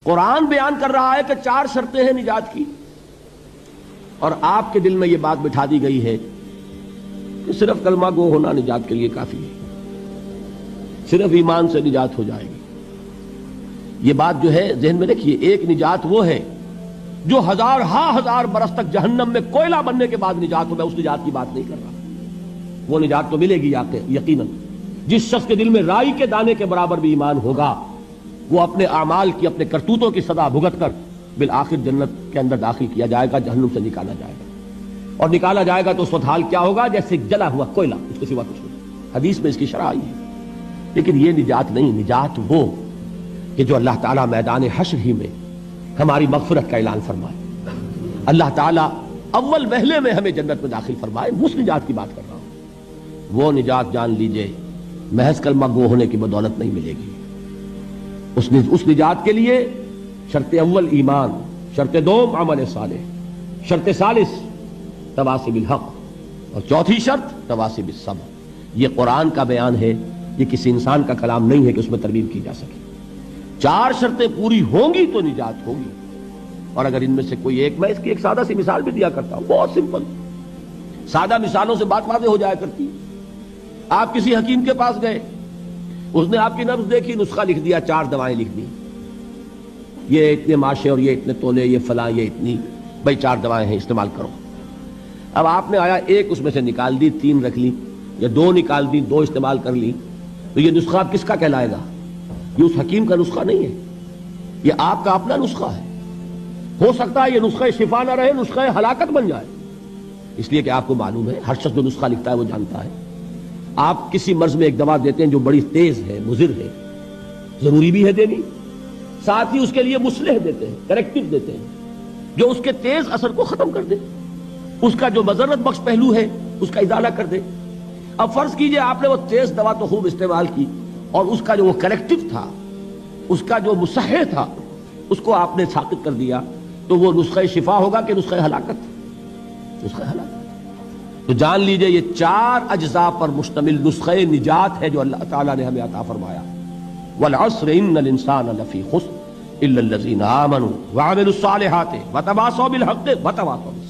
قرآن بیان کر رہا ہے کہ 4 شرطیں ہیں نجات کی، اور آپ کے دل میں یہ بات بٹھا دی گئی ہے کہ صرف کلمہ گو ہونا نجات کے لیے کافی ہے، صرف ایمان سے نجات ہو جائے گی۔ یہ بات جو ہے ذہن میں رکھیے، ایک نجات وہ ہے جو ہزار برس تک جہنم میں کوئلہ بننے کے بعد نجات ہو، میں اس نجات کی بات نہیں کر رہا۔ وہ نجات تو ملے گی یقیناً۔ جس شخص کے دل میں رائی کے دانے کے برابر بھی ایمان ہوگا، وہ اپنے اعمال کی، اپنے کرتوتوں کی سزا بھگت کر بالآخر جنت کے اندر داخل کیا جائے گا، جہنم سے نکالا جائے گا، اور نکالا جائے گا تو اس وقت حال کیا ہوگا؟ جیسے جلا ہوا کوئلہ، اس کے سوا کچھ نہیں۔ حدیث میں اس کی شرح آئی ہے۔ لیکن یہ نجات نہیں، نجات وہ کہ جو اللہ تعالیٰ میدان حشر ہی میں ہماری مغفرت کا اعلان فرمائے، اللہ تعالیٰ اول وہلے میں ہمیں جنت میں داخل فرمائے، اس نجات کی بات کر رہا ہوں۔ وہ نجات جان لیجئے محض کلمہ گو ہونے کی بدولت نہیں ملے گی۔ اس نجات کے لیے شرط اول ایمان، شرط دوم عمل صالح، شرط ثالث تواصی بالحق، اور چوتھی شرط تواصی بالصبر۔ یہ قرآن کا بیان ہے، یہ کسی انسان کا کلام نہیں ہے کہ اس میں ترمیم کی جا سکے۔ 4 شرطیں پوری ہوں گی تو نجات ہوگی، اور اگر ان میں سے کوئی ایک، میں اس کی ایک سادہ سی مثال بھی دیا کرتا ہوں، بہت سمپل، سادہ مثالوں سے بات واضح ہو جایا کرتی ہے۔ آپ کسی حکیم کے پاس گئے، اس نے آپ کی نبض دیکھی، نسخہ لکھ دیا، 4 دوائیں لکھ دی، یہ اتنے ماشے اور یہ اتنے تولے، یہ فلاں، یہ اتنی، بھائی 4 دوائیں ہیں، استعمال کرو۔ اب آپ نے آیا ایک اس میں سے نکال دی، 3 رکھ لی، یا 2 نکال دی، 2 استعمال کر لی، تو یہ نسخہ کس کا کہلائے گا؟ یہ اس حکیم کا نسخہ نہیں ہے، یہ آپ کا اپنا نسخہ ہے۔ ہو سکتا ہے یہ نسخہ شفا نہ رہے، نسخہ ہلاکت بن جائے، اس لیے کہ آپ کو معلوم ہے، ہر شخص جو نسخہ لکھتا ہے وہ جانتا ہے۔ آپ کسی مرض میں ایک دوا دیتے ہیں جو بڑی تیز ہے، مضر ہے، ضروری بھی ہے دینی، ساتھ ہی اس کے لیے مصلح دیتے ہیں، کریکٹو دیتے ہیں، جو اس کے تیز اثر کو ختم کر دے، اس کا جو مضرت بخش پہلو ہے اس کا ازالہ کر دے۔ اب فرض کیجئے آپ نے وہ تیز دوا تو خوب استعمال کی، اور اس کا جو وہ کریکٹو تھا، اس کا جو مصحح تھا، اس کو آپ نے ساقط کر دیا، تو وہ نسخہ شفا ہوگا کہ نسخہ ہلاکت؟ نسخہ ہلاکت۔ تو جان لیجئے یہ 4 اجزاء پر مشتمل نسخہ نجات ہے جو اللہ تعالیٰ نے ہمیں عطا فرمایا۔ والعصر ان الانسان لفی خسر الا الذین آمنوا وعملوا الصالحات وتواصوا بالحق وتواصوا بالصبر۔